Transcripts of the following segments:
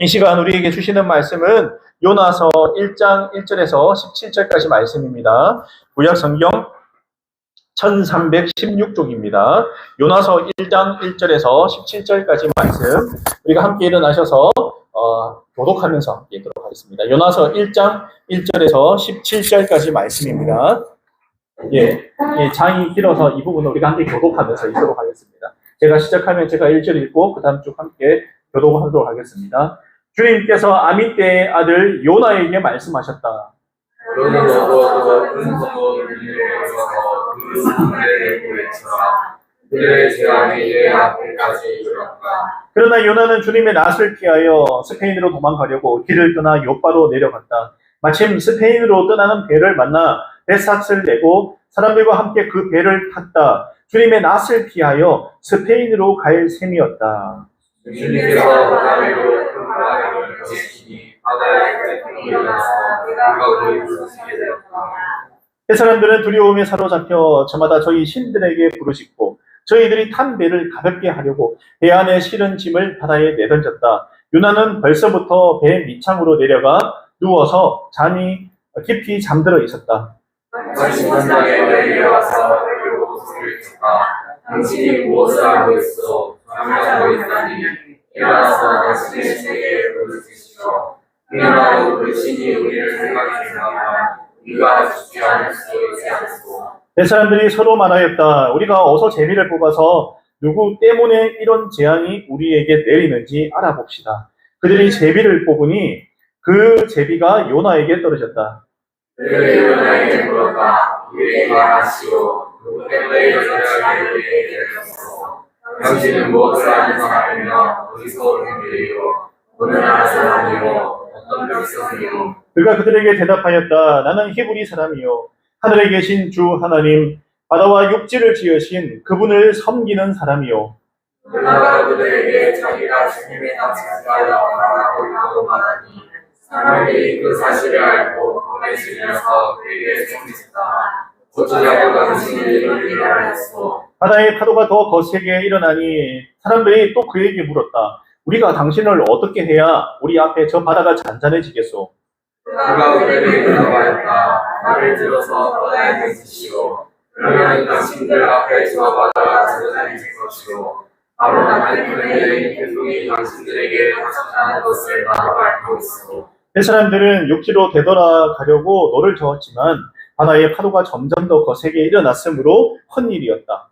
이 시간 우리에게 주시는 말씀은 요나서 1장 1절에서 17절까지 말씀입니다. 구약 성경 1316쪽입니다. 요나서 1장 1절에서 17절까지 말씀 우리가 함께 일어나셔서 교독하면서 읽도록 하겠습니다. 요나서 1장 1절에서 17절까지 말씀입니다. 장이 길어서 이 부분을 우리가 함께 교독하면서 읽도록 하겠습니다. 제가 시작하면 제가 1절 읽고 그 다음 쭉 함께 교독하도록 하겠습니다. 주님께서 아미떼의 아들 요나에게 말씀하셨다. 너는 너도 그 사람들에게 외쳐라. 그들의 재앙이 내 앞에까지 이르렀다. 그러나 요나는 주님의 낯을 피하여 스페인으로 도망가려고 길을 떠나 요빠로 내려갔다. 마침 스페인으로 떠나는 배를 만나 배삭을 내고 사람들과 함께 그 배를 탔다. 주님의 낯을 피하여 스페인으로 갈 셈이었다. 주님께서 바다위로 큰 바람을 펴시니 바다의 태풍이 일어나서 그가 거기 부서지게 되었다. 그 사람들은 두려움에 사로잡혀 저마다 저희 신들에게 부르짖고 저희들이 탄 배를 가볍게 하려고 배 안에 실은 짐을 바다에 내던졌다. 요나는 벌써부터 배 밑창으로 내려가 누워서 잠이 깊이 잠들어 있었다. 다시 현장에 내려와서 그리고 소리를 쳤다. 당신이 무엇을 하고 있어? 잠자고 있다니 일어나서 당신의 세계에 부르짖으시오. 일어나고 그 신이 우리를 생각했으나 우리가 죽지 않을 수 있지 않소. 내 사람들이 서로 말하였다. 우리가 어서 제비를 뽑아서 누구 때문에 이런 재앙이 우리에게 내리는지 알아봅시다. 그들이 제비를 뽑으니 그 제비가 요나에게 떨어졌다. 그들이 요나에게 물었다. 우리에게 말하시오. 누구 때문에 이런 재앙이 우리에게 내렸소. 당신은 무엇을 하는 사람이며 어디서 오는 분이요? 어느 나라 사람이요? 어떤 백성이요? 그가 그들에게 대답하였다. 나는 히브리 사람이요 하늘에 계신 주 하나님 바다와 육지를 지으신 그분을 섬기는 사람이요. 그가 그들에게 자기가 주님의 낯을 하고 있다고 말하니 사람들이 그 사실을 알고 겁에 질려서 그에게 소리쳤다. 어쩌자고 당신이 이런 일을 하였소. 바다의 파도가 더 거세게 일어나니 사람들이 또 그에게 물었다. 우리가 당신을 어떻게 해야 우리 앞에 저 바다가 잔잔해지겠소? 그가 그들에게 대답하였다. 말을 들어서 바다에 던지시오. 그러면 당신들 앞에 저 바다가 잔잔해질 것이오. 바로 하나님의 태풍이 당신들에게 나타나는 것을 나도 알고 있어. 그 사람들은 육지로 되돌아가려고 노를 저었지만 바다의 파도가 점점 더 거세게 일어났으므로 헛일이었다.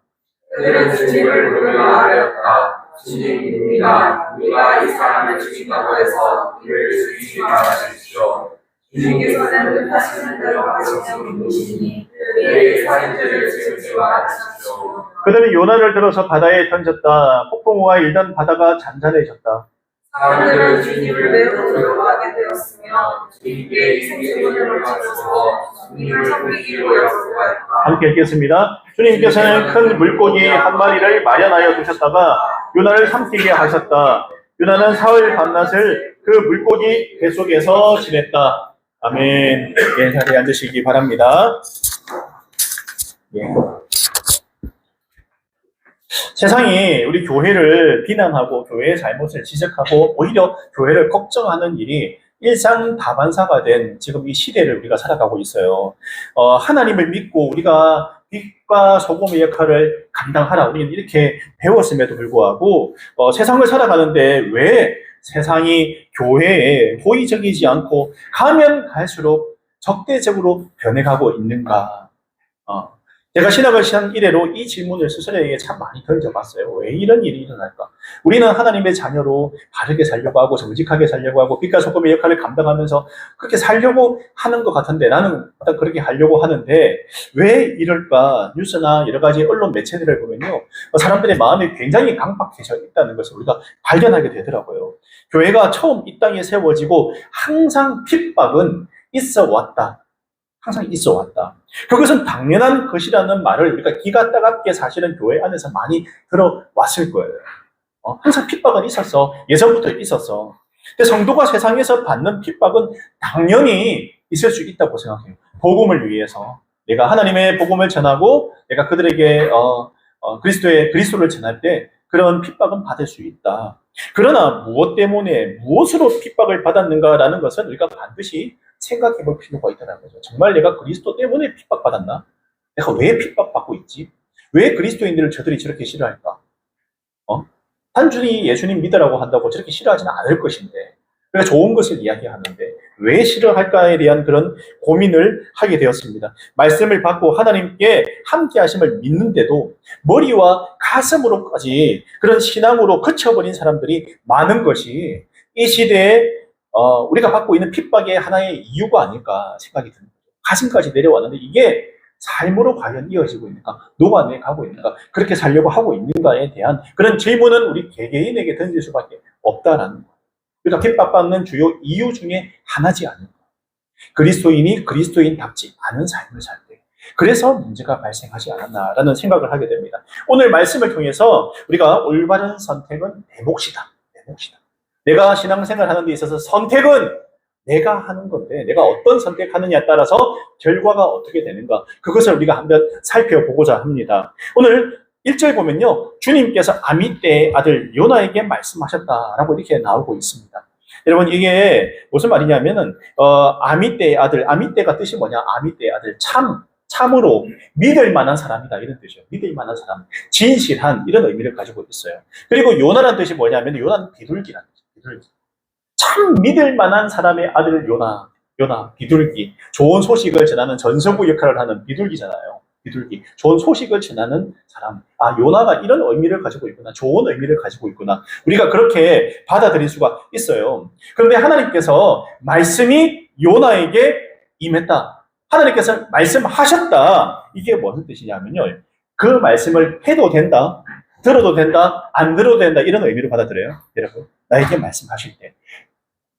그들은 주님을 부르며 하였다. 주님입니다. 우리가 이 사람을 죽인다고 해서 이를 죽이지 말아주십시오. 주님께서는 뜻하시는 대로 하시는 분이시니 우리의 살인죄를 지우지 말아주십시오. 그들은 요나를 들어서 바다에 던졌다. 폭풍우가 일던 바다가 잔잔해졌다. 사람들은 주님을 매우 두려워하게 되었으며 주님께 생존을 바쳐서 주님을 섬기기로 약속하였다. 함께 읽겠습니다. 주님께서는 큰 물고기 한 마리를 마련하여 두셨다가 요나를 삼키게 하셨다. 요나는 사흘 밤낮을 그 물고기 뱃속에서 지냈다. 아멘. 자리에 앉으시기 바랍니다. 세상이 우리 교회를 비난하고 교회의 잘못을 지적하고 오히려 교회를 걱정하는 일이 일상다반사가 된 지금 이 시대를 우리가 살아가고 있어요. 하나님을 믿고 우리가 빛과 소금의 역할을 감당하라. 우리는 이렇게 배웠음에도 불구하고 세상을 살아가는데 왜 세상이 교회에 호의적이지 않고 가면 갈수록 적대적으로 변해가고 있는가? 제가 신학을 시작 이래로 이 질문을 스스로에게 참 많이 던져봤어요. 왜 이런 일이 일어날까? 우리는 하나님의 자녀로 바르게 살려고 하고 정직하게 살려고 하고 빛과 소금의 역할을 감당하면서 그렇게 살려고 하는 것 같은데 나는 그렇게 하려고 하는데 왜 이럴까? 뉴스나 여러 가지 언론 매체들을 보면요. 사람들의 마음이 굉장히 강박해져 있다는 것을 우리가 발견하게 되더라고요. 교회가 처음 이 땅에 세워지고 항상 핍박은 있어 왔다. 항상 있어 왔다. 그것은 당연한 것이라는 말을 우리가 기가 따갑게 사실은 교회 안에서 많이 들어왔을 거예요. 항상 핍박은 있었어. 예전부터 있었어. 근데 성도가 세상에서 받는 핍박은 당연히 있을 수 있다고 생각해요. 복음을 위해서. 내가 하나님의 복음을 전하고 내가 그들에게 그리스도를 전할 때 그런 핍박은 받을 수 있다. 그러나 무엇 때문에 무엇으로 핍박을 받았는가라는 것은 우리가 반드시 생각해 볼 필요가 있다는 거죠. 정말 내가 그리스도 때문에 핍박받았나? 내가 왜 핍박받고 있지? 왜 그리스도인들을 저들이 저렇게 싫어할까? 단순히 예수님 믿으라고 한다고 저렇게 싫어하지는 않을 것인데, 그러니까 좋은 것을 이야기하는데 왜 싫어할까에 대한 그런 고민을 하게 되었습니다. 말씀을 받고 하나님께 함께 하심을 믿는데도 머리와 가슴으로까지 그런 신앙으로 그쳐버린 사람들이 많은 것이 이 시대에 우리가 받고 있는 핍박의 하나의 이유가 아닐까 생각이 듭니다. 가슴까지 내려왔는데 이게 삶으로 과연 이어지고 있는가? 녹아내 가고 있는가? 그렇게 살려고 하고 있는가에 대한 그런 질문은 우리 개개인에게 던질 수밖에 없다라는 거예요. 그러니까 핍박받는 주요 이유 중에 하나지 않을까? 그리스도인이 그리스도인답지 않은 삶을 살 때. 그래서 문제가 발생하지 않았나라는 생각을 하게 됩니다. 오늘 말씀을 통해서 우리가 올바른 선택은 내 몫이다. 내 몫이다. 내가 신앙생활 하는 데 있어서 선택은 내가 하는 건데 내가 어떤 선택하느냐에 따라서 결과가 어떻게 되는가 그것을 우리가 한번 살펴보고자 합니다. 오늘 1절 보면요. 주님께서 아미떼의 아들 요나에게 말씀하셨다라고 이렇게 나오고 있습니다. 여러분 이게 무슨 말이냐면은 아미떼의 아들, 아미떼가 뜻이 뭐냐? 아미떼의 아들, 참으로 믿을 만한 사람이다 이런 뜻이에요. 믿을 만한 사람, 진실한 이런 의미를 가지고 있어요. 그리고 요나라는 뜻이 뭐냐면 요나는 비둘기라는 뜻이에요. 비둘기. 참 믿을 만한 사람의 아들 요나, 비둘기. 좋은 소식을 전하는 전서구 역할을 하는 비둘기잖아요. 비둘기. 좋은 소식을 전하는 사람. 아, 요나가 이런 의미를 가지고 있구나. 좋은 의미를 가지고 있구나. 우리가 그렇게 받아들일 수가 있어요. 그런데 하나님께서 말씀이 요나에게 임했다. 하나님께서 말씀하셨다. 이게 무슨 뜻이냐면요. 그 말씀을 해도 된다. 들어도 된다. 안 들어도 된다. 이런 의미로 받아들여요. 여러분. 나에게 말씀하실 때.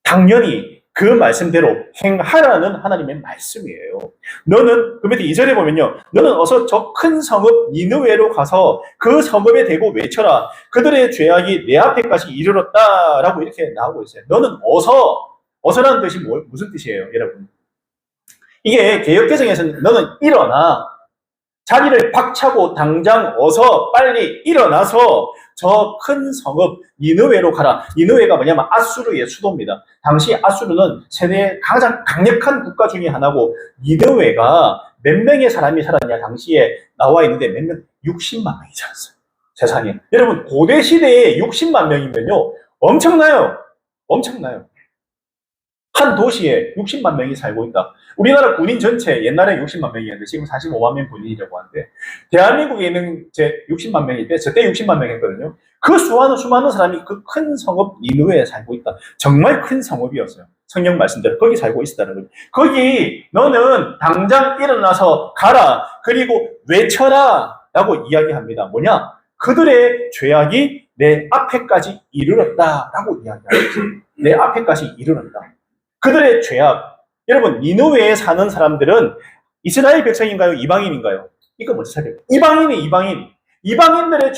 당연히 그 말씀대로 행하라는 하나님의 말씀이에요. 너는 그 밑에 2절에 보면요. 너는 어서 저 큰 성읍 니느웨로 가서 그 성읍에 대고 외쳐라. 그들의 죄악이 내 앞에까지 이르렀다라고 이렇게 나오고 있어요. 너는 어서라는 뜻이 무슨 뜻이에요, 여러분? 이게 개역개정에서는 너는 일어나. 자리를 박차고 당장 어서 빨리 일어나서 저 큰 성읍 니느웨로 가라. 니느웨가 뭐냐면 아수르의 수도입니다. 당시 아수르는 세계의 가장 강력한 국가 중에 하나고 니느웨가 몇 명의 사람이 살았냐 당시에 나와 있는데 몇 명? 60만 명이 살았어요. 세상에. 여러분 고대 시대에 60만 명이면요 엄청나요. 엄청나요. 한 도시에 60만 명이 살고 있다. 우리나라 군인 전체 옛날에 60만 명이었는데 지금 45만 명 군인이라고 하는데 대한민국에 있는 제 60만 명인데 저때 60만 명이었거든요. 그 수많은 사람이 그 큰 성읍 니느웨에 살고 있다. 정말 큰 성읍이었어요. 성경 말씀대로 거기 살고 있었다는 거예요. 거기 너는 당장 일어나서 가라. 그리고 외쳐라 라고 이야기합니다. 뭐냐? 그들의 죄악이 내 앞에까지 이르렀다라고 이야기합니다. 내 앞에까지 이르렀다. 그들의 죄악. 여러분 니느웨에 사는 사람들은 이스라엘 백성인가요? 이방인인가요? 이거 먼저 살펴요. 이방인. 이방인들의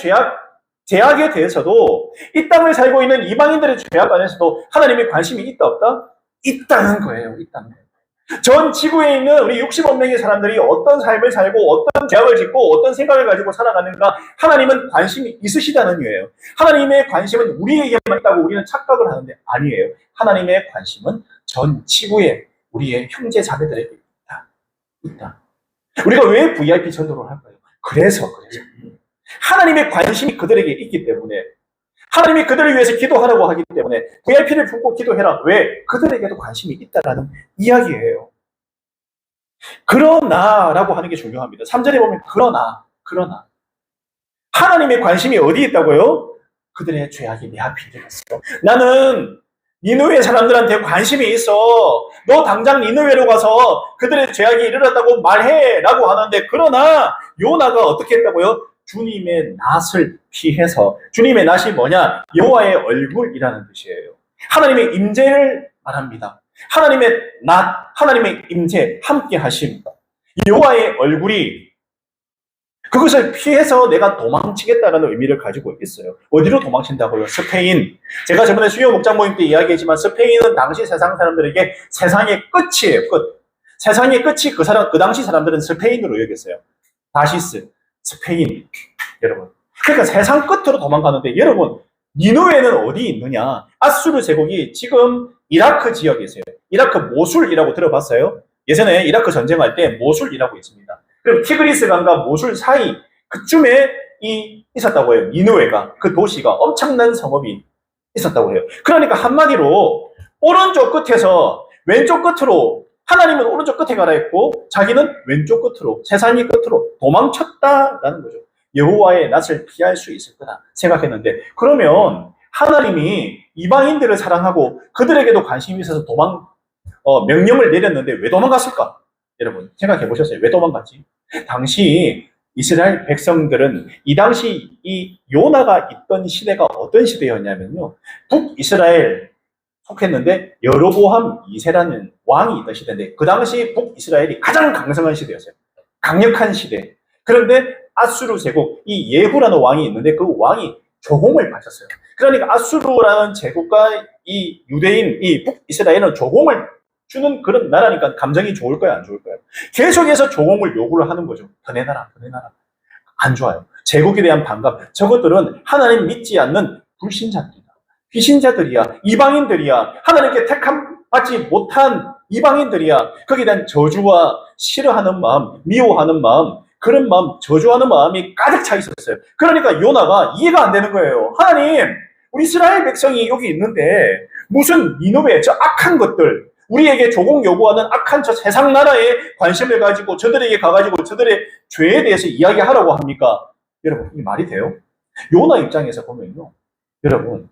죄악에 대해서도 이 땅을 살고 있는 이방인들의 죄악 안에서도 하나님의 관심이 있다 없다? 있다는 거예요. 있다는 거예요. 전 지구에 있는 우리 60억 명의 사람들이 어떤 삶을 살고 어떤 죄악을 짓고 어떤 생각을 가지고 살아가는가 하나님은 관심이 있으시다는 거예요. 하나님의 관심은 우리에게만 있다고 우리는 착각을 하는데 아니에요. 하나님의 관심은 전 지구에 우리의 형제 자매들에게 있다. 우리가 왜 VIP 전도를 할까요? 그래서. 하나님의 관심이 그들에게 있기 때문에 하나님이 그들을 위해서 기도하라고 하기 때문에 VIP를 품고 기도해라. 왜? 그들에게도 관심이 있다라는 이야기예요. 그러나라고 하는 게 중요합니다. 3절에 보면 그러나 하나님의 관심이 어디에 있다고요? 그들의 죄악이 내 앞에 이르렀어. 나는 니느웨 사람들한테 관심이 있어. 너 당장 니느웨로 가서 그들의 죄악이 이르렀다고 말해 라고 하는데 그러나 요나가 어떻게 했다고요? 주님의 낯을 피해서 주님의 낯이 뭐냐? 여호와의 얼굴이라는 뜻이에요. 하나님의 임재를 말합니다. 하나님의 낯, 하나님의 임재, 함께 하심. 여호와의 얼굴이 그것을 피해서 내가 도망치겠다라는 의미를 가지고 있어요. 어디로 도망친다고요? 스페인. 제가 저번에 수요 목장 모임 때 이야기했지만 스페인은 당시 세상 사람들에게 세상의 끝이에요. 끝. 세상의 끝이 그 당시 사람들은 스페인으로 여겼어요. 다시스, 스페인. 여러분. 그러니까 세상 끝으로 도망가는데 여러분 니누에는 어디 있느냐? 아수르 제국이 지금 이라크 지역에 있어요. 이라크 모술이라고 들어봤어요? 예전에 이라크 전쟁할 때 모술이라고 있습니다. 그럼 티그리스 강과 모술 사이 그쯤에 있었다고 해요. 니누에가 그 도시가 엄청난 성읍이 있었다고 해요. 그러니까 한마디로 오른쪽 끝에서 왼쪽 끝으로 하나님은 오른쪽 끝에 가라 했고 자기는 왼쪽 끝으로 세상의 끝으로 도망쳤다라는 거죠. 여호와의 낯을 피할 수 있을 거다 생각했는데 그러면 하나님이 이방인들을 사랑하고 그들에게도 관심이 있어서 명령을 내렸는데 왜 도망갔을까? 여러분 생각해 보셨어요? 왜 도망갔지? 당시 이스라엘 백성들은 이 당시 이 요나가 있던 시대가 어떤 시대였냐면요. 북이스라엘 속했는데 여로보암 2세라는 왕이 있던 시대인데 그 당시 북이스라엘이 가장 강성한 시대였어요. 강력한 시대. 그런데 아수르 제국, 이 예후라는 왕이 있는데 그 왕이 조공을 바쳤어요. 그러니까 아수르라는 제국과 이 유대인, 이 북이스라엘은 조공을 주는 그런 나라니까 감정이 좋을까요? 안 좋을까요? 계속해서 조공을 요구를 하는 거죠. 더 내놔라, 더 내놔라. 안 좋아요. 제국에 대한 반감. 저것들은 하나님 믿지 않는 불신자들이다. 비신자들이야. 이방인들이야. 하나님께 택함 받지 못한 이방인들이야. 거기에 대한 저주와 싫어하는 마음, 미워하는 마음, 그런 마음, 저주하는 마음이 가득 차 있었어요. 그러니까 요나가 이해가 안 되는 거예요. 하나님, 우리 이스라엘 백성이 여기 있는데 무슨 니느웨 저 악한 것들, 우리에게 조공 요구하는 악한 저 세상 나라에 관심을 가지고 저들에게 가가지고 저들의 죄에 대해서 이야기하라고 합니까? 여러분, 이게 말이 돼요? 요나 입장에서 보면요. 여러분,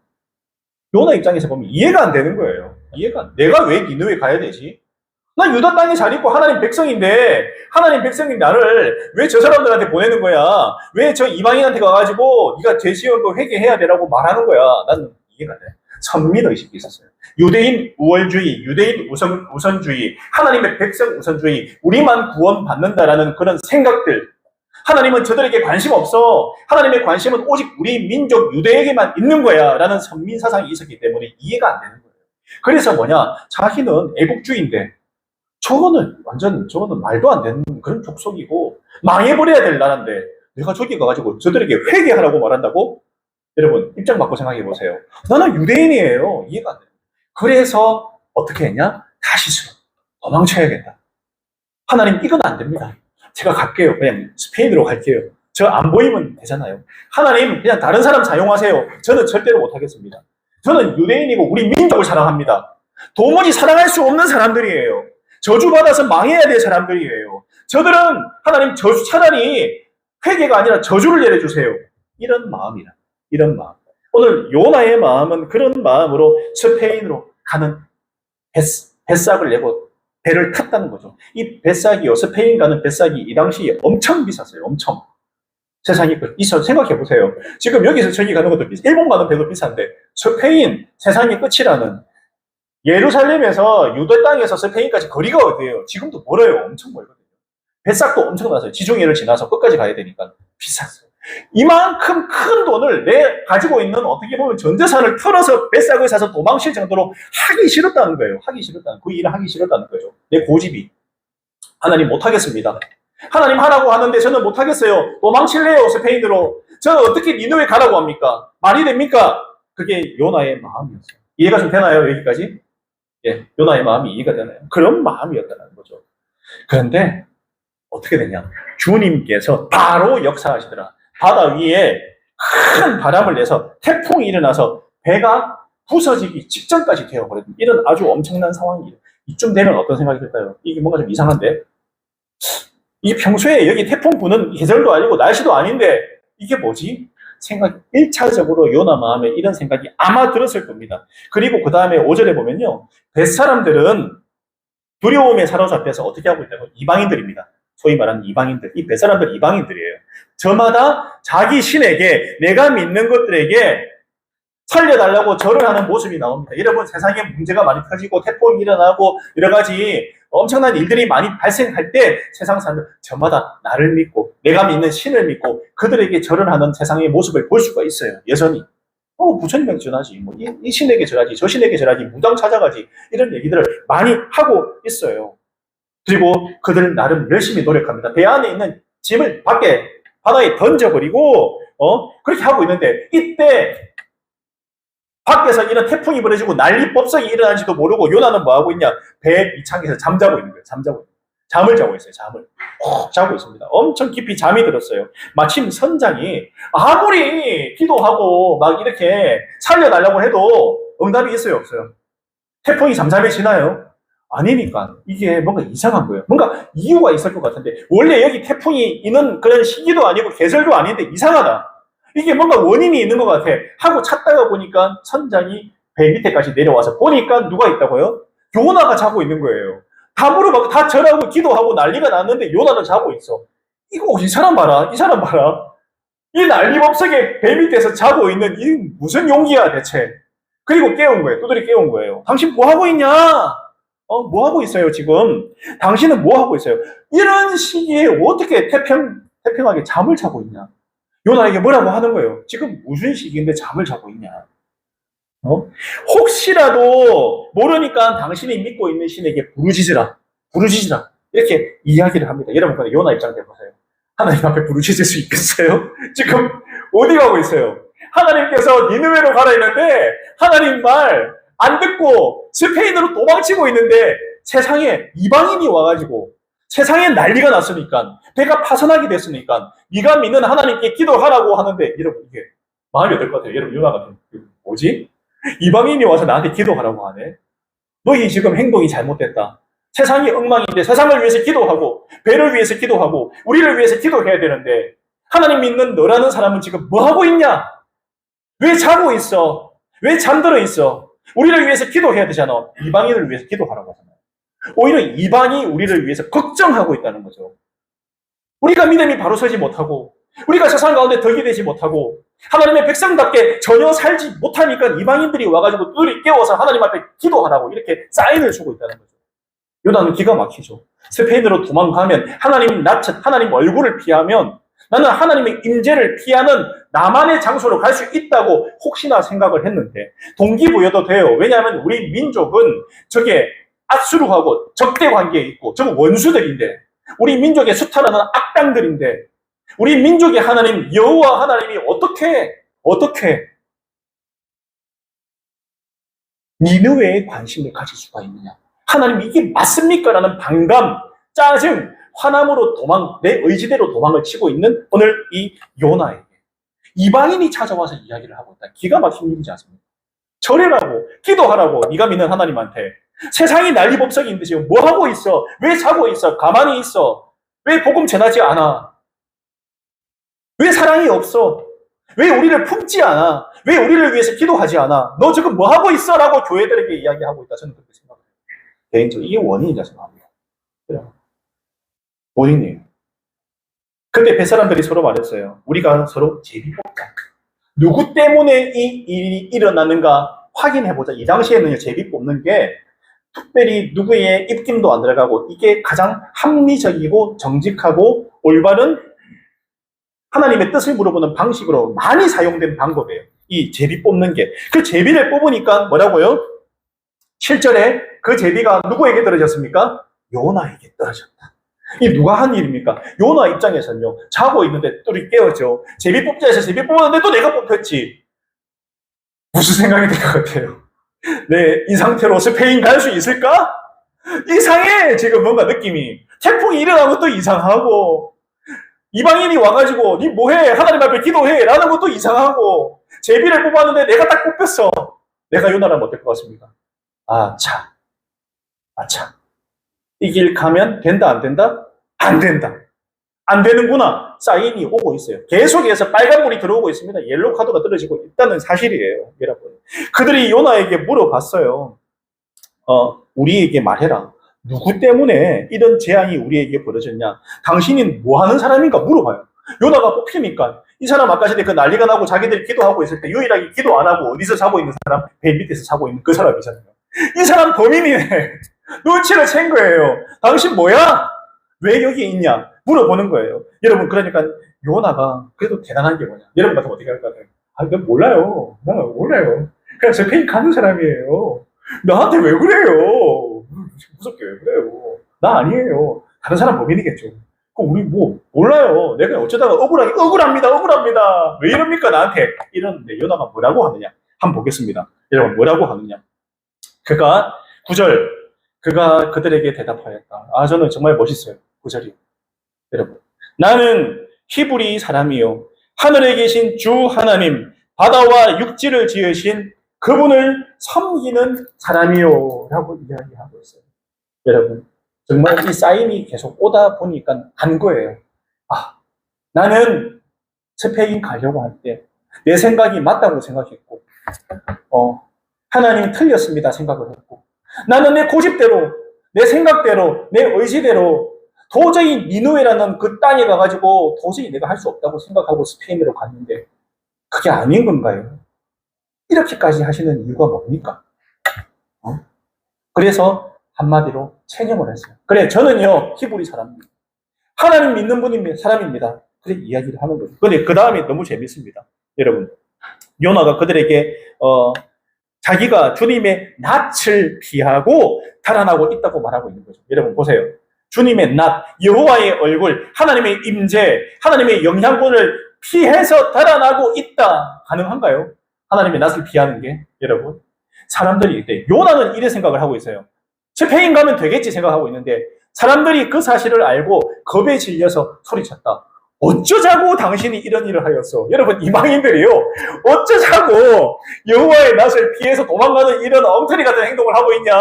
요나 입장에서 보면 이해가 안 되는 거예요. 내가 왜 니느웨 가야 되지? 난 유다 땅에 잘 있고 하나님 백성인데 하나님 백성인 나를 왜 저 사람들한테 보내는 거야? 왜 저 이방인한테 가가지고 네가 죄 지은 거 회개해야 되라고 말하는 거야? 나는 이해가 돼. 선민의식이 있었어요. 유대인 우월주의, 유대인 우선주의, 하나님의 백성 우선주의, 우리만 구원받는다라는 그런 생각들. 하나님은 저들에게 관심 없어. 하나님의 관심은 오직 우리 민족 유대에게만 있는 거야. 라는 선민사상이 있었기 때문에 이해가 안 되는 거예요. 그래서 뭐냐? 자기는 애국주의인데 저거는 말도 안 되는 그런 족속이고 망해버려야 될 나라인데 내가 저기 가가지고 저들에게 회개하라고 말한다고? 여러분 입장 바꿔 생각해 보세요. 나는 유대인이에요. 이해가 안 돼요. 그래서 어떻게 했냐? 다시스로 도망쳐야겠다. 하나님 이건 안 됩니다. 제가 갈게요. 그냥 스페인으로 갈게요. 저 안 보이면 되잖아요. 하나님 그냥 다른 사람 사용하세요. 저는 절대로 못하겠습니다. 저는 유대인이고 우리 민족을 사랑합니다. 도무지 사랑할 수 없는 사람들이에요. 저주받아서 망해야 될 사람들이에요. 저들은 하나님 차라리 회개가 아니라 저주를 내려주세요. 이런 마음이라. 이런 마음. 오늘 요나의 마음은 그런 마음으로 스페인으로 가는 뱃삭을 내고 배를 탔다는 거죠. 이 뱃삭이요. 스페인 가는 뱃삭이 이 당시에 엄청 비쌌어요. 엄청. 세상이 생각해 보세요. 지금 여기서 저기 가는 것도 일본 가는 배도 비싼데 스페인 세상의 끝이라는 예루살렘에서 유대 땅에서 스페인까지 거리가 어디예요? 지금도 멀어요. 엄청 멀거든요. 뱃삭도 엄청나서요. 지중해를 지나서 끝까지 가야 되니까 비쌌어요. 이만큼 큰 돈을 내 가지고 있는 어떻게 보면 전 재산을 털어서 뱃삭을 사서 도망칠 정도로 하기 싫었다는 거예요. 그 일을 하기 싫었다는 거죠. 내 고집이. 하나님 못하겠습니다. 하나님 하라고 하는데 저는 못하겠어요. 도망칠래요. 스페인으로. 저는 어떻게 니느웨 가라고 합니까? 말이 됩니까? 그게 요나의 마음이었어요. 이해가 좀 되나요? 여기까지? 예, 요나의 마음이 이해가 되나요? 그런 마음이었다는 거죠. 그런데 어떻게 되냐? 주님께서 바로 역사하시더라. 바다 위에 큰 바람을 내서 태풍이 일어나서 배가 부서지기 직전까지 되어버렸던 이런 아주 엄청난 상황이에요. 이쯤 되면 어떤 생각이 들까요? 이게 뭔가 좀 이상한데? 이게 평소에 여기 태풍 부는 계절도 아니고 날씨도 아닌데 이게 뭐지? 1차적으로 요나 마음에 이런 생각이 아마 들었을 겁니다. 그리고 그 다음에 5절에 보면요. 뱃사람들은 두려움에 사로잡혀서 어떻게 하고 있다고? 이방인들입니다. 소위 말하는 이방인들. 이 뱃사람들 이방인들이에요. 저마다 자기 신에게 내가 믿는 것들에게 살려달라고 절을 하는 모습이 나옵니다. 여러분 세상에 문제가 많이 터지고 태풍이 일어나고 여러 가지 엄청난 일들이 많이 발생할 때 세상 사람들 저마다 나를 믿고 내가 믿는 신을 믿고 그들에게 절을 하는 세상의 모습을 볼 수가 있어요. 여전히. 부처님에게 절하지. 이 신에게 절하지. 저 신에게 절하지. 무당 찾아가지. 이런 얘기들을 많이 하고 있어요. 그리고 그들은 나름 열심히 노력합니다. 배 안에 있는 짐을 바다에 던져버리고 그렇게 하고 있는데, 이때 밖에서 이런 태풍이 벌어지고 난리 법석이 일어난지도 모르고 요나는 뭐 하고 있냐? 배 밑창에서 잠자고 있는 거예요. 잠을 자고 있어요. 잠을 푹 자고 있습니다. 엄청 깊이 잠이 들었어요. 마침 선장이 아무리 기도하고 막 이렇게 살려달라고 해도 응답이 있어요, 없어요? 태풍이 잠잠해지나요? 아니니까 이게 뭔가 이상한 거예요. 뭔가 이유가 있을 것 같은데, 원래 여기 태풍이 있는 그런 시기도 아니고 계절도 아닌데 이상하다. 이게 뭔가 원인이 있는 것 같아 하고 찾다가 보니까 선장이 배 밑에까지 내려와서 보니까 누가 있다고요? 요나가 자고 있는 거예요. 다 물어봐고 다 절하고 기도하고 난리가 났는데 요나는 자고 있어. 이거 이 사람 봐라. 이 사람 봐라. 이 난리법석에 배 밑에서 자고 있는 이 무슨 용기야 대체. 그리고 깨운 거예요. 두드리 깨운 거예요. 당신 뭐 하고 있냐? 뭐 하고 있어요 지금? 당신은 뭐 하고 있어요? 이런 시기에 어떻게 태평하게 잠을 자고 있냐? 요나에게 뭐라고 하는 거예요? 지금 무슨 시기인데 잠을 자고 있냐? 혹시라도 모르니까 당신이 믿고 있는 신에게 부르짖으라. 이렇게 이야기를 합니다. 여러분, 근데 요나 입장 해보세요. 하나님 앞에 부르짖을 수 있겠어요? 지금 어디 가고 있어요? 하나님께서 니느웨로 가라 했는데 하나님 말 안 듣고 스페인으로 도망치고 있는데 세상에 이방인이 와가지고 세상에 난리가 났으니까 배가 파손하게 됐으니까 네가 믿는 하나님께 기도하라고 하는데, 여러분 이게 마음이 어떨 것 같아요? 여러분 요나가 뭐지? 이방인이 와서 나한테 기도하라고 하네? 너희 지금 행동이 잘못됐다. 세상이 엉망인데 세상을 위해서 기도하고 배를 위해서 기도하고 우리를 위해서 기도해야 되는데 하나님 믿는 너라는 사람은 지금 뭐 하고 있냐? 왜 자고 있어? 왜 잠들어 있어? 우리를 위해서 기도해야 되잖아. 이방인을 위해서 기도하라고 하잖아요. 오히려 이방이 우리를 위해서 걱정하고 있다는 거죠. 우리가 믿음이 바로 서지 못하고 우리가 세상 가운데 덕이 되지 못하고 하나님의 백성답게 전혀 살지 못하니까 이방인들이 와가지고 뚜리 깨워서 하나님 앞에 기도하라고 이렇게 사인을 주고 있다는 거죠. 요나는 기가 막히죠. 스페인으로 도망가면 하나님 낯을, 하나님 얼굴을 피하면 나는 하나님의 임재를 피하는 나만의 장소로 갈 수 있다고 혹시나 생각을 했는데 동기부여도 돼요. 왜냐하면 우리 민족은 저게 아수르하고 적대 관계에 있고 저거 원수들인데 우리 민족의 수탈하는 악당들인데 우리 민족의 하나님 여호와 하나님이 어떻게 니느웨에 관심을 가질 수가 있느냐? 하나님 이게 맞습니까? 라는 반감, 짜증, 화남으로 내 의지대로 도망을 치고 있는 오늘 이 요나에게 이방인이 찾아와서 이야기를 하고 있다. 기가 막힌 일이지 않습니까? 절해라고, 기도하라고, 네가 믿는 하나님한테. 세상이 난리법석인데 지금 뭐 하고 있어? 왜 자고 있어? 가만히 있어? 왜 복음 전하지 않아? 왜 사랑이 없어? 왜 우리를 품지 않아? 왜 우리를 위해서 기도하지 않아? 너 지금 뭐 하고 있어? 라고 교회들에게 이야기하고 있다. 저는 그렇게 생각해요. 개인적으로 이게 원인이라 생각합니다. 그래요. 원인이에요. 근데 뱃사람들이 서로 말했어요. 우리가 서로 제비 뽑자. 누구 때문에 이 일이 일어나는가 확인해보자. 이 당시에는 제비 뽑는 게 특별히 누구의 입김도 안 들어가고 이게 가장 합리적이고 정직하고 올바른 하나님의 뜻을 물어보는 방식으로 많이 사용된 방법이에요. 이 제비 뽑는 게. 그 제비를 뽑으니까 뭐라고요? 7절에 그 제비가 누구에게 떨어졌습니까? 요나에게 떨어졌다. 이 누가 한 일입니까? 요나 입장에서는요. 자고 있는데 뚜리 깨어져. 제비 뽑자 해서 제비 뽑았는데 또 내가 뽑혔지. 무슨 생각이 들 것 같아요? 네, 이 상태로 스페인 갈 수 있을까? 이상해. 지금 뭔가 느낌이. 태풍이 일어나는 것도 이상하고 이방인이 와가지고 니 뭐해? 하나님 앞에 기도해. 라는 것도 이상하고 제비를 뽑았는데 내가 딱 뽑혔어. 내가 요나라면 어떨 것 같습니까? 참. 이 길 가면 된다, 안 된다? 안 된다. 안 되는구나. 사인이 오고 있어요. 계속해서 빨간불이 들어오고 있습니다. 옐로우 카드가 떨어지고 있다는 사실이에요. 여러분. 그들이 요나에게 물어봤어요. 우리에게 말해라. 누구 때문에 이런 재앙이 우리에게 벌어졌냐? 당신이 뭐 하는 사람인가 물어봐요. 요나가 뽑히니까 이 사람 아까 전에 그 난리가 나고 자기들이 기도하고 있을 때 유일하게 기도 안 하고 어디서 자고 있는 사람? 배 밑에서 자고 있는 그 사람이잖아요. 이 사람 범인이네. 눈치를 챈 거예요. 당신 뭐야? 왜 여기 있냐? 물어보는 거예요. 여러분, 그러니까 요나가 그래도 대단한 게 뭐냐? 여러분 같으면 어떻게 할까요? 난 몰라요. 나 몰라요. 그냥 스페인 가는 사람이에요. 나한테 왜 그래요? 무섭게 왜 그래요? 나 아니에요. 다른 사람 범인이겠죠. 우리 뭐 몰라요. 내가 어쩌다가 억울합니다. 왜 이럽니까 나한테? 이러는데 요나가 뭐라고 하느냐? 한번 보겠습니다. 여러분 뭐라고 하느냐? 그가 9절 그가 그들에게 대답하였다. 아 저는 정말 멋있어요. 9절이 여러분 나는 히브리 사람이요 하늘에 계신 주 하나님 바다와 육지를 지으신 그분을 섬기는 사람이요 라고 이야기하고 있어요. 여러분 정말 이 사인이 계속 오다 보니까 간 거예요. 아 나는 스페인 가려고 할 때 내 생각이 맞다고 생각했고 하나님이 틀렸습니다 생각을 했고 나는 내 고집대로 내 생각대로 내 의지대로 도저히 니누에라는 그 땅에 가가지고 도저히 내가 할 수 없다고 생각하고 스페인으로 갔는데 그게 아닌 건가요? 이렇게까지 하시는 이유가 뭡니까? 그래서 한마디로 체념을 했어요. 그래 저는요 히브리 사람입니다. 하나님 믿는 사람입니다. 그래 이야기를 하는 거죠. 근데 그 다음이 너무 재밌습니다. 여러분 요나가 그들에게 자기가 주님의 낯을 피하고 달아나고 있다고 말하고 있는 거죠. 여러분 보세요. 주님의 낯, 여호와의 얼굴, 하나님의 임재, 하나님의 영향권을 피해서 달아나고 있다. 가능한가요? 하나님의 낯을 피하는 게 여러분 사람들이 이때 요나는 이래 생각을 하고 있어요. 스페인 가면 되겠지 생각하고 있는데 사람들이 그 사실을 알고 겁에 질려서 소리쳤다. 어쩌자고 당신이 이런 일을 하였어. 여러분 이방인들이요 어쩌자고 여호와의 낯을 피해서 도망가는 이런 엉터리 같은 행동을 하고 있냐.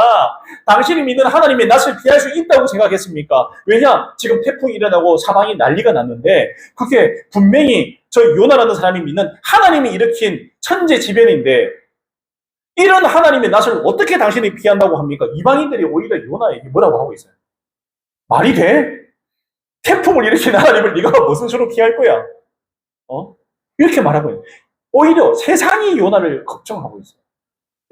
당신이 믿는 하나님의 낯을 피할 수 있다고 생각했습니까? 왜냐 지금 태풍이 일어나고 사방이 난리가 났는데 그게 분명히 저 요나라는 사람이 믿는 하나님이 일으킨 천재지변인데 이런 하나님의 낯을 어떻게 당신이 피한다고 합니까? 이방인들이 오히려 요나에게 뭐라고 하고 있어요? 말이 돼? 태풍을 일으킨 하나님을 네가 무슨 수로 피할 거야? 이렇게 말하고 있어요. 오히려 세상이 요나를 걱정하고 있어요.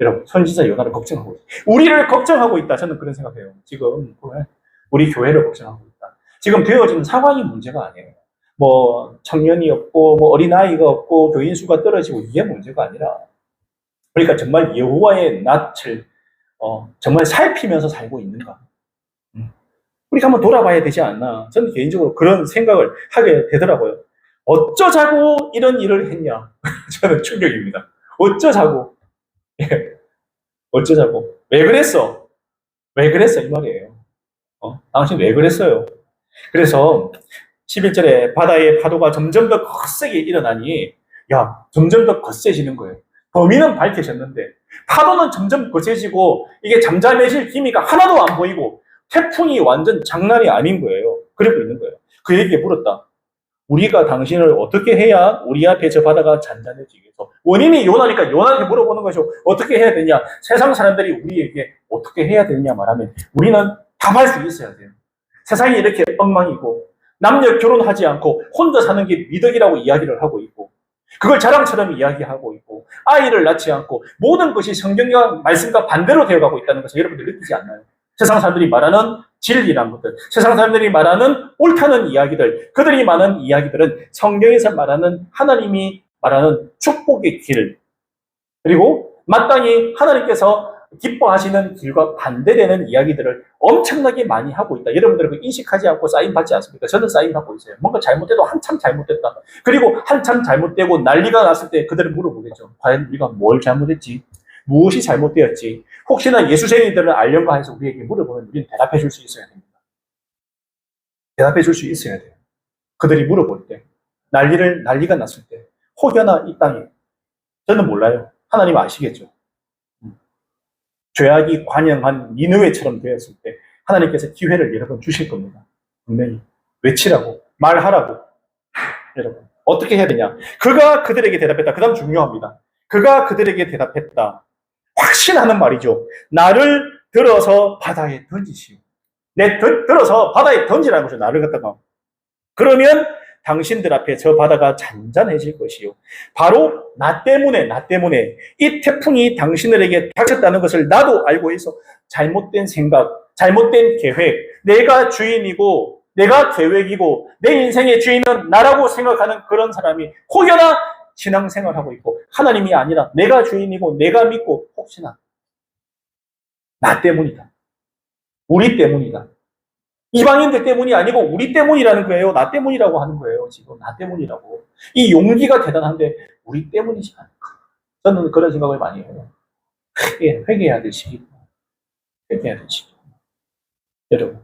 여러분, 선지자 요나를 걱정하고 있어요. 우리를 걱정하고 있다. 저는 그런 생각해요. 지금 우리 교회를 걱정하고 있다. 지금 되어지는 상황이 문제가 아니에요. 뭐 청년이 없고 뭐 어린아이가 없고 교인 수가 떨어지고 이게 문제가 아니라 그러니까 정말 여호와의 낯을 정말 살피면서 살고 있는가? 우리가 한번 돌아봐야 되지 않나. 저는 개인적으로 그런 생각을 하게 되더라고요. 어쩌자고 이런 일을 했냐. 저는 충격입니다. 어쩌자고. 어쩌자고. 왜 그랬어? 왜 그랬어? 이 말이에요. 당신 왜 그랬어요? 그래서 11절에 바다의 파도가 점점 더 거세게 일어나니 점점 더 거세지는 거예요. 범인은 밝혀졌는데 파도는 점점 거세지고 이게 잠잠해질 기미가 하나도 안 보이고 태풍이 완전 장난이 아닌 거예요. 그러고 있는 거예요. 그에게 물었다. 우리가 당신을 어떻게 해야 우리 앞에 저 바다가 잔잔해지겠어? 원인이 요나니까 요나한테 물어보는 것이고 어떻게 해야 되냐? 세상 사람들이 우리에게 어떻게 해야 되냐 말하면 우리는 답할 수 있어야 돼요. 세상이 이렇게 엉망이고 남녀 결혼하지 않고 혼자 사는 게 미덕이라고 이야기를 하고 있고 그걸 자랑처럼 이야기하고 있고 아이를 낳지 않고 모든 것이 성경과 말씀과 반대로 되어가고 있다는 것을 여러분들 느끼지 않나요? 세상 사람들이 말하는 진리란 것들, 세상 사람들이 말하는 옳다는 이야기들, 그들이 말하는 이야기들은 성경에서 말하는 하나님이 말하는 축복의 길, 그리고 마땅히 하나님께서 기뻐하시는 길과 반대되는 이야기들을 엄청나게 많이 하고 있다. 여러분들 그 인식하지 않고 사인 받지 않습니까? 저는 사인 받고 있어요. 뭔가 잘못돼도 한참 잘못됐다. 그리고 한참 잘못되고 난리가 났을 때 그들은 물어보겠죠. 과연 우리가 뭘 잘못했지? 무엇이 잘못되었지? 혹시나 예수쟁이들을 알려고 해서 우리에게 물어보면 우리는 대답해 줄 수 있어야 됩니다. 대답해 줄 수 있어야 돼요. 그들이 물어볼 때, 난리가 났을 때, 혹여나 이 땅에, 저는 몰라요. 하나님 아시겠죠? 죄악이 관영한 니느웨처럼 되었을 때 하나님께서 기회를 여러 번 주실 겁니다. 분명히 외치라고, 말하라고. 여러분, 어떻게 해야 되냐? 그가 그들에게 대답했다. 그 다음 중요합니다. 그가 그들에게 대답했다. 확신하는 말이죠. 나를 들어서 바다에 던지시오. 들어서 바다에 던지라는 거죠. 나를 갖다가. 그러면 당신들 앞에 저 바다가 잔잔해질 것이요. 바로 나 때문에 이 태풍이 당신들에게 닥쳤다는 것을 나도 알고 있어. 잘못된 생각, 잘못된 계획, 내가 주인이고 내가 계획이고 내 인생의 주인은 나라고 생각하는 그런 사람이 혹여나 신앙생활하고 있고 하나님이 아니라 내가 주인이고 내가 믿고 혹시나 나 때문이다. 우리 때문이다. 이방인들 때문이 아니고 우리 때문이라는 거예요. 나 때문이라고 하는 거예요. 지금 나 때문이라고. 이 용기가 대단한데 우리 때문이지 않을까. 저는 그런 생각을 많이 해요. 회개해야 될 시기. 회개해야 될 시기. 여러분,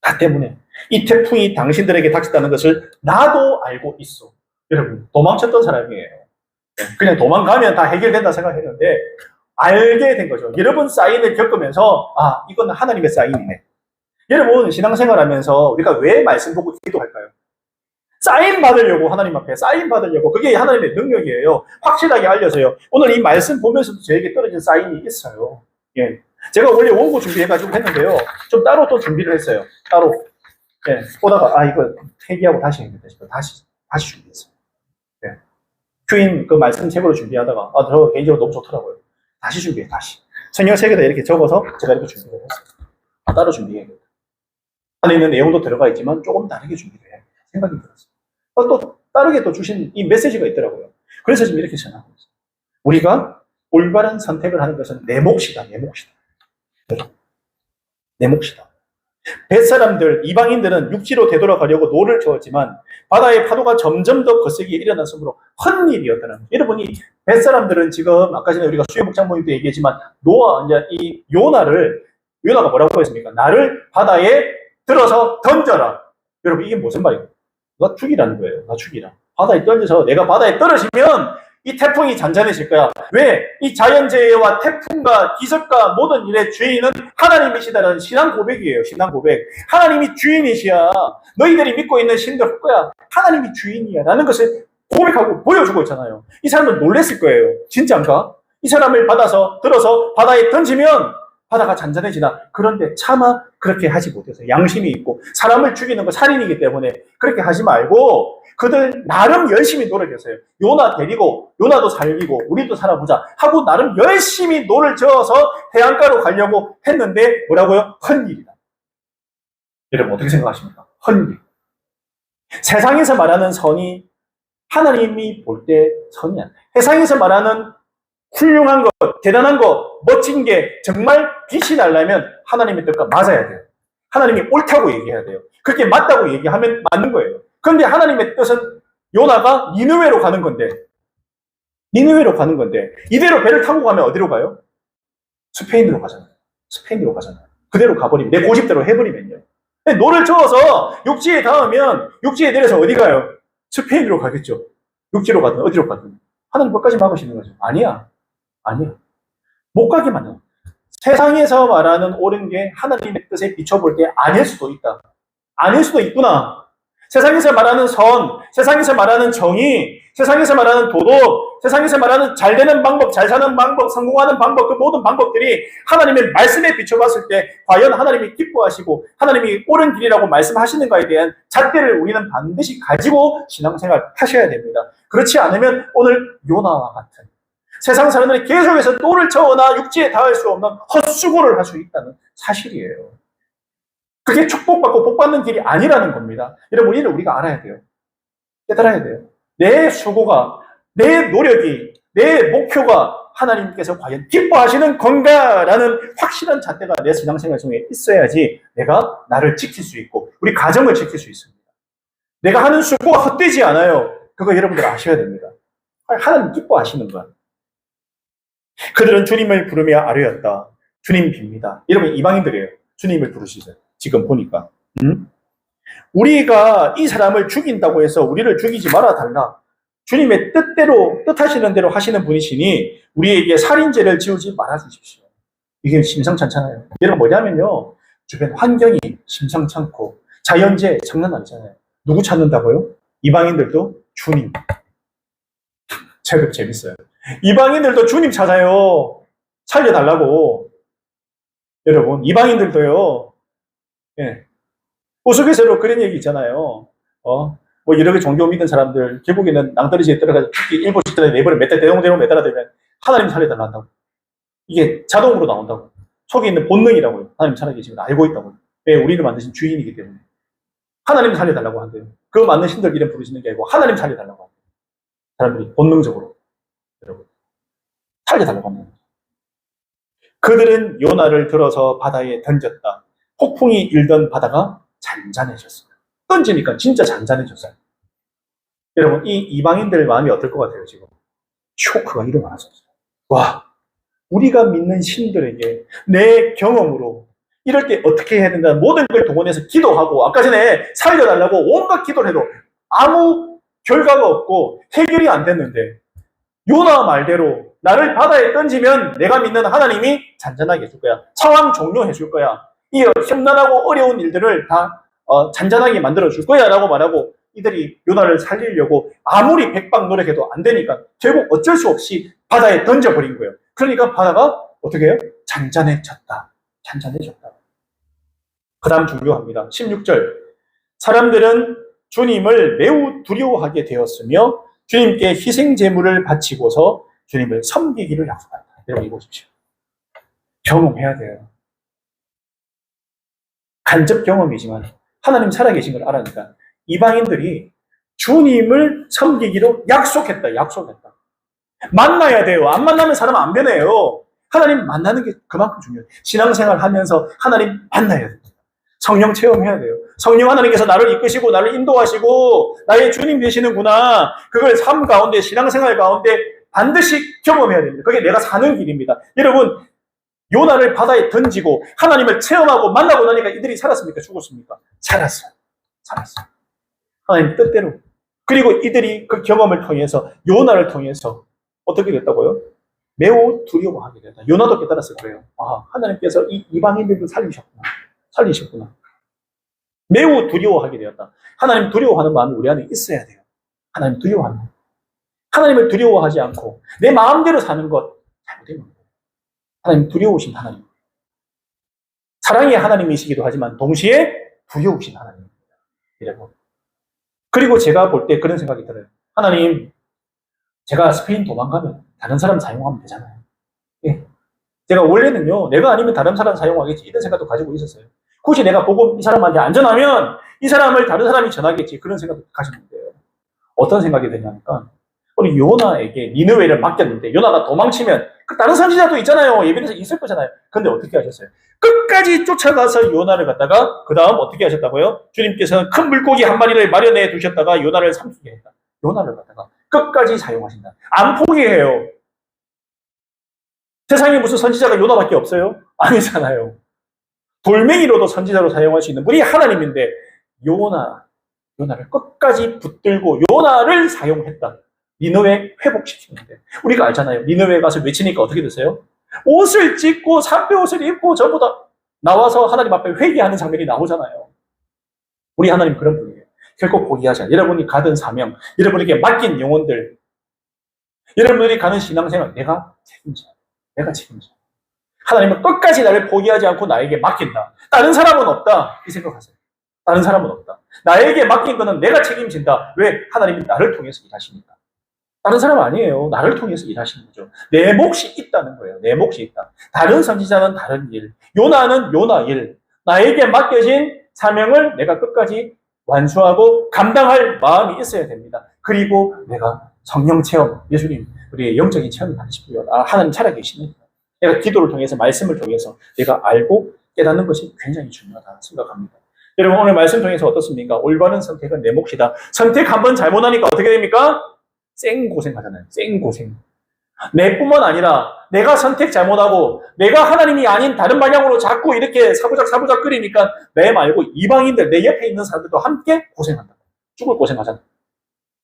나 때문에 이 태풍이 당신들에게 닥쳤다는 것을 나도 알고 있어. 여러분, 도망쳤던 사람이에요. 그냥 도망가면 다 해결된다 생각했는데 알게 된 거죠. 여러분 사인을 겪으면서 아, 이건 하나님의 사인이네. 여러분 신앙생활 하면서 우리가 왜 말씀 보고 기도할까요? 사인 받으려고, 하나님 앞에 사인 받으려고. 그게 하나님의 능력이에요. 확실하게 알려서요. 오늘 이 말씀 보면서도 저에게 떨어진 사인이 있어요. 예. 제가 원래 원고 준비해가지고 했는데요. 좀 따로 또 준비를 했어요. 따로. 예. 보다가, 아, 이거 폐기하고 다시 해야겠다 싶어. 다시 준비했어요. 예. 큐인 그 말씀 책으로 준비하다가, 아, 저 개인적으로 너무 좋더라고요. 다시 준비해, 다시. 성경 책에다 이렇게 적어서 제가 이렇게 준비를 했어요. 아, 따로 준비해야겠다. 안에 있는 내용도 들어가 있지만 조금 다르게 준비를 해야 생각이 들었어요. 또 다르게 또 주신 이 메시지가 있더라고요. 그래서 지금 이렇게 전하고 있어요. 우리가 올바른 선택을 하는 것은 내 몫이다, 내 몫이다. 내 몫이다. 뱃사람들, 이방인들은 육지로 되돌아가려고 노를 저었지만 바다의 파도가 점점 더 거세게 일어났으므로 헛일이었다는 거예요. 여러분이 뱃사람들은 지금 아까 전에 우리가 수요목장 모임 때 얘기했지만 이제 이 요나가 뭐라고 했습니까? 나를 바다에 들어서 던져라. 여러분 이게 무슨 말이에요? 나 죽이라는 거예요. 나 죽이라. 바다에 떨어져서 내가 바다에 떨어지면 이 태풍이 잔잔해질 거야. 왜? 이 자연재해와 태풍과 기습과 모든 일의 주인은 하나님이시다라는 신앙 고백이에요. 신앙 고백. 하나님이 주인이시야. 너희들이 믿고 있는 신들 헛거야. 하나님이 주인이야. 라는 것을 고백하고 보여주고 있잖아요. 이 사람은 놀랬을 거예요. 진짜인가? 이 사람을 들어서 바다에 던지면 바다가 잔잔해지나. 그런데 차마 그렇게 하지 못해서 양심이 있고 사람을 죽이는 거 살인이기 때문에 그렇게 하지 말고 그들 나름 열심히 노력했어요. 요나 데리고 요나도 살리고 우리도 살아보자 하고 나름 열심히 노를 저어서 해안가로 가려고 했는데 뭐라고요? 헛일이다. 여러분 어떻게 생각하십니까? 헛일. 세상에서 말하는 선이 하나님이 볼 때 선이 아니에요. 세상에서 말하는 훌륭한 것, 대단한 것, 멋진 게 정말 빛이 나려면 하나님의 뜻과 맞아야 돼요. 하나님이 옳다고 얘기해야 돼요. 그렇게 맞다고 얘기하면 맞는 거예요. 그런데 하나님의 뜻은 요나가 니느웨로 가는 건데 이대로 배를 타고 가면 어디로 가요? 스페인으로 가잖아요. 그대로 가버리면 내 고집대로 해버리면요. 노를 저어서 육지에 닿으면 육지에 내려서 어디 가요? 스페인으로 가겠죠. 육지로 가든 어디로 가든 하나님 끝까지 막으시는 거죠. 아니야. 못 가게 만들어. 세상에서 말하는 옳은 게 하나님의 뜻에 비춰볼 때 아닐 수도 있다. 아닐 수도 있구나. 세상에서 말하는 선, 세상에서 말하는 정의, 세상에서 말하는 도덕, 세상에서 말하는 잘 되는 방법, 잘 사는 방법, 성공하는 방법, 그 모든 방법들이 하나님의 말씀에 비춰봤을 때 과연 하나님이 기뻐하시고 하나님이 옳은 길이라고 말씀하시는가에 대한 잣대를 우리는 반드시 가지고 신앙생활 하셔야 됩니다. 그렇지 않으면 오늘 요나와 같은 세상 사람들이 계속해서 노를 저어나 육지에 닿을 수 없는 헛수고를 할 수 있다는 사실이에요. 그게 축복받고 복받는 길이 아니라는 겁니다. 여러분, 이를 우리가 알아야 돼요. 깨달아야 돼요. 내 수고가, 내 노력이, 내 목표가 하나님께서 과연 기뻐하시는 건가라는 확실한 잣대가 내 신앙생활 중에 있어야지 내가 나를 지킬 수 있고 우리 가정을 지킬 수 있습니다. 내가 하는 수고가 헛되지 않아요. 그거 여러분들 아셔야 됩니다. 하나님 기뻐하시는 것. 그들은 주님을 부르며 아뢰었다. 주님 빕니다. 여러분 이방인들이에요. 주님을 부르시세요. 지금 보니까. 우리가 이 사람을 죽인다고 해서 우리를 죽이지 말아달라. 주님의 뜻하시는 대로 하시는 분이시니 우리에게 살인죄를 지우지 말아주십시오. 이게 심상찮잖아요. 여러분 뭐냐면요. 주변 환경이 심상찮고 자연재해 장난 아니잖아요. 누구 찾는다고요? 이방인들도 주님. 제법 재밌어요. 이방인들도 주님 찾아요. 살려달라고. 여러분 이방인들도요. 예. 우스갯소리로 그런 얘기 있잖아요. 뭐 여러 개 종교 믿는 사람들 결국에는 낭떠러지에 들어가서 특히 일본 식당에 내버려 대동대동 매달아대면 하나님 살려달라 한다고. 이게 자동으로 나온다고. 속에 있는 본능이라고요. 하나님 살아계시면 알고 있다고요. 왜? 우리를 만드신 주인이기 때문에. 하나님 살려달라고 한대요. 그 맞는 신들 이름 부르시는 게 아니고 하나님 살려달라고 한대요. 사람들이 본능적으로. 여러분. 살려달라고 합니다. 그들은 요나를 들어서 바다에 던졌다. 폭풍이 일던 바다가 잔잔해졌어요. 던지니까 진짜 잔잔해졌어요. 여러분, 이 이방인들 마음이 어떨 것 같아요, 지금? 쇼크가 일어나셨어요. 와, 우리가 믿는 신들에게 내 경험으로 이럴 때 어떻게 해야 된다, 모든 걸 동원해서 기도하고, 아까 전에 살려달라고 온갖 기도를 해도 아무 결과가 없고 해결이 안 됐는데, 요나 말대로 나를 바다에 던지면 내가 믿는 하나님이 잔잔하게 해줄 거야. 상황 종료해 줄 거야. 이 험난하고 어려운 일들을 다 잔잔하게 만들어 줄 거야 라고 말하고, 이들이 요나를 살리려고 아무리 백방 노력해도 안 되니까 결국 어쩔 수 없이 바다에 던져버린 거예요. 그러니까 바다가 어떻게 해요? 잔잔해졌다. 잔잔해졌다. 그 다음 중요합니다. 16절. 사람들은 주님을 매우 두려워하게 되었으며 주님께 희생 제물을 바치고서 주님을 섬기기를 약속한다. 여러분 보십시오. 경험해야 돼요. 간접 경험이지만 하나님 살아계신 걸 알아니까 이방인들이 주님을 섬기기로 약속했다. 약속했다. 만나야 돼요. 안 만나면 사람 안 변해요. 하나님 만나는 게 그만큼 중요해요. 신앙생활 하면서 하나님 만나야 돼요. 성령 체험해야 돼요. 성령 하나님께서 나를 이끄시고 나를 인도하시고 나의 주님 되시는구나. 그걸 삶 가운데, 신앙생활 가운데 반드시 경험해야 됩니다. 그게 내가 사는 길입니다. 여러분, 요나를 바다에 던지고 하나님을 체험하고 만나고 나니까 이들이 살았습니까? 죽었습니까? 살았어요. 살았어요. 하나님 뜻대로. 그리고 이들이 그 경험을 통해서, 요나를 통해서 어떻게 됐다고요? 매우 두려워하게 됐다. 요나도 깨달았을 거예요. 아, 하나님께서 이 이방인들도 살리셨구나. 살리셨구나. 매우 두려워하게 되었다. 하나님 두려워하는 마음이 우리 안에 있어야 돼요. 하나님 두려워하는 것. 하나님을 두려워하지 않고 내 마음대로 사는 것 잘못된 겁니다. 하나님 두려우신 하나님. 사랑의 하나님이시기도 하지만 동시에 두려우신 하나님입니다. 여러분. 그리고 제가 볼 때 그런 생각이 들어요. 하나님, 제가 스페인 도망가면 다른 사람 사용하면 되잖아요. 예. 제가 원래는요, 내가 아니면 다른 사람 사용하겠지, 이런 생각도 가지고 있었어요. 굳이 내가 보고 이 사람한테 안전하면 이 사람을 다른 사람이 전하겠지, 그런 생각도 가지면 돼요. 어떤 생각이 드냐니까, 우리 요나에게 니느웨를 맡겼는데 요나가 도망치면 그 다른 선지자도 있잖아요. 예비에서 있을 거잖아요. 근데 어떻게 하셨어요? 끝까지 쫓아가서 요나를 갖다가 그 다음 어떻게 하셨다고요? 주님께서는 큰 물고기 한 마리를 마련해 두셨다가 요나를 삼키게 했다. 요나를 갖다가 끝까지 사용하신다. 안 포기해요. 세상에 무슨 선지자가 요나밖에 없어요? 아니잖아요. 돌멩이로도 선지자로 사용할 수 있는 분이 하나님인데 요나를 끝까지 붙들고 요나를 사용했다. 니느웨 회복시키는데, 우리가 알잖아요. 니느웨 가서 외치니까 어떻게 됐어요? 옷을 찢고 삼배옷을 입고 전부 다 나와서 하나님 앞에 회개하는 장면이 나오잖아요. 우리 하나님 그런 분이에요. 결코 포기하지 않아요. 여러분이 가든 사명, 여러분에게 맡긴 영혼들, 여러분들이 가는 신앙생활, 내가 책임져. 내가 책임져. 하나님은 끝까지 나를 포기하지 않고 나에게 맡긴다. 다른 사람은 없다. 이 생각하세요. 다른 사람은 없다. 나에게 맡긴 거는 내가 책임진다. 왜? 하나님이 나를 통해서 일하시니까. 다른 사람 아니에요. 나를 통해서 일하시는 거죠. 내 몫이 있다는 거예요. 내 몫이 있다. 다른 선지자는 다른 일, 요나는 요나 일. 나에게 맡겨진 사명을 내가 끝까지 완수하고 감당할 마음이 있어야 됩니다. 그리고 내가 성령 체험, 예수님, 우리의 영적인 체험을 받으십시오. 아, 하나님 살아계시네. 내가 기도를 통해서, 말씀을 통해서 내가 알고 깨닫는 것이 굉장히 중요하다 생각합니다. 여러분, 오늘 말씀 통해서 어떻습니까? 올바른 선택은 내 몫이다. 선택 한번 잘못하니까 어떻게 됩니까? 생고생하잖아요. 생고생. 내뿐만 아니라 내가 선택 잘못하고 내가 하나님이 아닌 다른 방향으로 자꾸 이렇게 사부작 끓이니까 내 말고 이방인들, 내 옆에 있는 사람들도 함께 고생한다. 죽을 고생하잖아.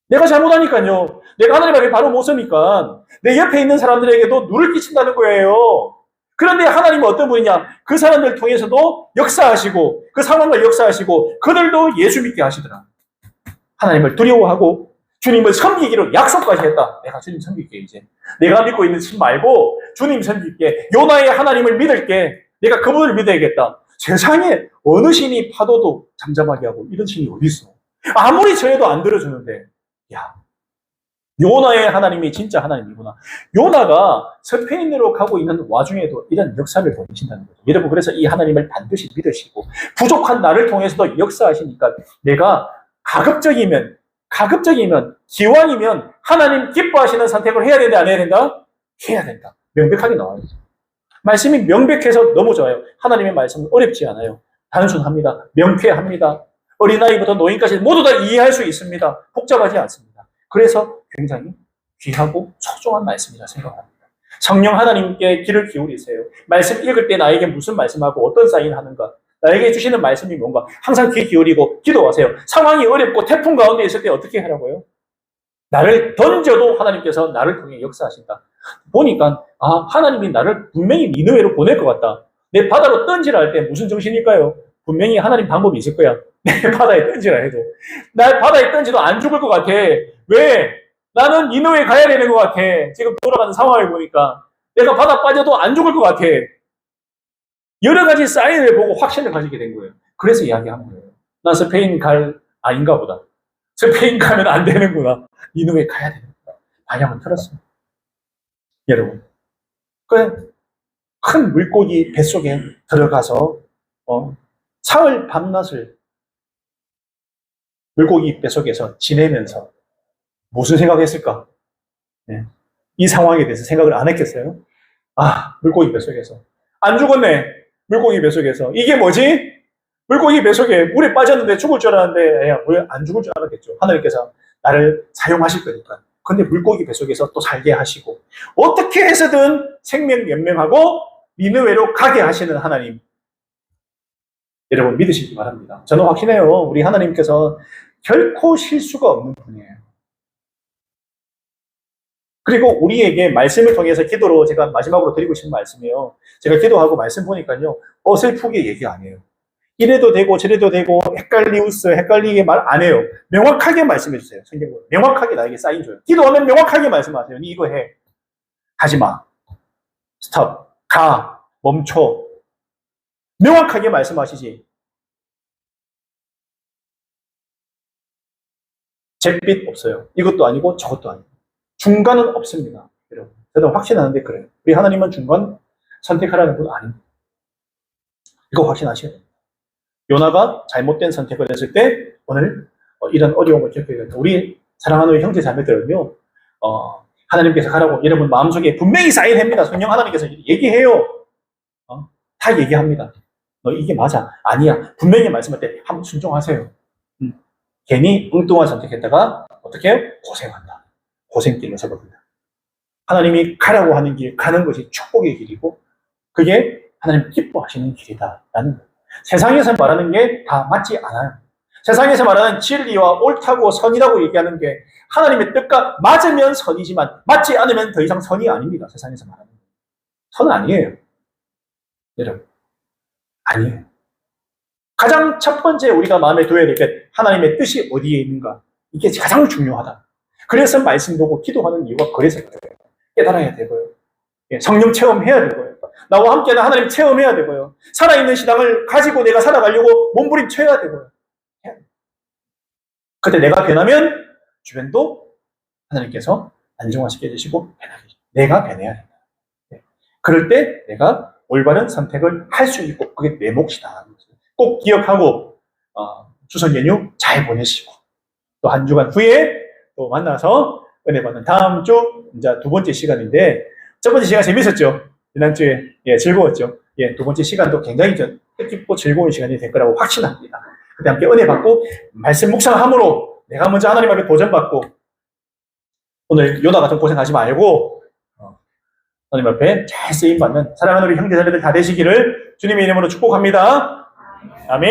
내가 잘못하니까요. 내가 하나님 앞에 바로 못 서니까 내 옆에 있는 사람들에게도 누를 끼친다는 거예요. 그런데 하나님은 어떤 분이냐? 그 사람들 통해서도 역사하시고 그 상황을 역사하시고 그들도 예수 믿게 하시더라. 하나님을 두려워하고 주님을 섬기기로 약속까지 했다. 내가 주님 섬길게 이제. 내가 믿고 있는 신 말고 주님 섬길게. 요나의 하나님을 믿을게. 내가 그분을 믿어야겠다. 세상에 어느 신이 파도도 잠잠하게 하고 이런 신이 어디 있어? 아무리 저해도 안 들어주는데, 야, 요나의 하나님이 진짜 하나님이구나. 요나가 스페인으로 가고 있는 와중에도 이런 역사를 보이신다는 거죠. 여러분, 그래서 이 하나님을 반드시 믿으시고 부족한 나를 통해서도 역사하시니까 내가 가급적이면 기왕이면 하나님 기뻐하시는 선택을 해야 된다, 안 해야 된다? 해야 된다. 명백하게 나와요. 말씀이 명백해서 너무 좋아요. 하나님의 말씀은 어렵지 않아요. 단순합니다. 명쾌합니다. 어린아이부터 노인까지 모두 다 이해할 수 있습니다. 복잡하지 않습니다. 그래서 굉장히 귀하고 소중한 말씀이라 생각합니다. 성령 하나님께 귀를 기울이세요. 말씀 읽을 때 나에게 무슨 말씀하고 어떤 사인 하는가, 나에게 주시는 말씀이 뭔가 항상 귀 기울이고 기도하세요. 상황이 어렵고 태풍 가운데 있을 때 어떻게 하라고요? 나를 던져도 하나님께서 나를 통해 역사하신다. 보니까 하나님이 나를 분명히 니느웨로 보낼 것 같다. 내 바다로 던지라 할 때 무슨 정신일까요? 분명히 하나님 방법이 있을 거야. 내 바다에 던지라 해도. 나 바다에 던지도 안 죽을 것 같아. 왜? 나는 니느웨 가야 되는 것 같아. 지금 돌아가는 상황을 보니까. 내가 바다 빠져도 안 죽을 것 같아. 여러 가지 사인을 보고 확신을 가지게 된 거예요. 그래서 이야기한 거예요. 나 스페인 아닌가 보다. 스페인 가면 안 되는구나. 니느웨 가야 되는구나. 방향을 틀었어요. 여러분. 큰 물고기 뱃속에 들어가서 사흘 밤낮을 물고기 뱃속에서 지내면서 무슨 생각했을까? 네. 이 상황에 대해서 생각을 안 했겠어요? 물고기 뱃속에서 안 죽었네. 물고기 뱃속에서 이게 뭐지? 물고기 뱃속에 물에 빠졌는데 죽을 줄 알았는데 왜 안 죽을 줄 알았겠죠. 하나님께서 나를 사용하실 거니까. 근데 물고기 뱃속에서 또 살게 하시고 어떻게 해서든 생명 연명하고 니느웨로 가게 하시는 하나님, 여러분 믿으시기 바랍니다. 저는 확신해요. 우리 하나님께서 결코 실수가 없는 분이에요. 그리고 우리에게 말씀을 통해서 기도로 제가 마지막으로 드리고 싶은 말씀이에요. 제가 기도하고 말씀 보니까요, 어설프게 얘기 안 해요. 이래도 되고 저래도 되고 헷갈리게 말 안 해요. 명확하게 말씀해 주세요. 성경으로 명확하게 나에게 사인 줘요. 기도하면 명확하게 말씀하세요. 니 이거 해. 하지 마. 스톱. 가. 멈춰. 명확하게 말씀하시지. 잿빛 없어요. 이것도 아니고 저것도 아니고. 중간은 없습니다. 여러분. 저는 확신하는데 그래요. 우리 하나님은 중간 선택하라는 분 아닙니다. 이거 확신하셔야 됩니다. 요나가 잘못된 선택을 했을 때 오늘 이런 어려움을 겪게 됩니다. 우리 사랑하는 형제 자매들은요, 하나님께서 가라고 여러분 마음속에 분명히 사인합니다. 성령 하나님께서 얘기해요. 다 얘기합니다. 너 이게 맞아. 아니야. 분명히 말씀할 때 한번 순종하세요. 괜히 엉뚱한 선택했다가 어떻게 해요? 고생한다. 고생길을 접어든다. 하나님이 가라고 하는 길, 가는 것이 축복의 길이고 그게 하나님 기뻐하시는 길이다. 라는 거예요. 세상에서 말하는 게 다 맞지 않아요. 세상에서 말하는 진리와 옳다고 선이라고 얘기하는 게 하나님의 뜻과 맞으면 선이지만 맞지 않으면 더 이상 선이 아닙니다. 세상에서 말하는 게. 선은 아니에요. 여러분. 아니에요. 가장 첫 번째 우리가 마음에 둬야 될 게 하나님의 뜻이 어디에 있는가. 이게 가장 중요하다. 그래서 말씀 보고 기도하는 이유가 그래서 그래요. 깨달아야 되고요. 성령 체험해야 되고요. 나와 함께는 하나님 체험해야 되고요. 살아있는 신앙을 가지고 내가 살아가려고 몸부림쳐야 되고요. 그때 내가 변하면 주변도 하나님께서 안정화시켜 주시고 내가 변해야 된다. 그럴 때 내가 올바른 선택을 할 수 있고 그게 내 몫이다. 꼭 기억하고 추석 연휴 잘 보내시고 또 한 주간 후에 또 만나서 은혜 받는 다음 주 이제 두 번째 시간인데 첫 번째 시간 재밌었죠? 지난주에 즐거웠죠? 두 번째 시간도 굉장히 뜻깊고 즐거운 시간이 될 거라고 확신합니다. 그때 함께 은혜 받고 말씀 묵상함으로 내가 먼저 하나님 앞에 도전받고 오늘 요나 같은 고생하지 말고 하나님 앞에 잘 쓰임받는 사랑하는 우리 형제자매들 다 되시기를 주님의 이름으로 축복합니다. 아멘.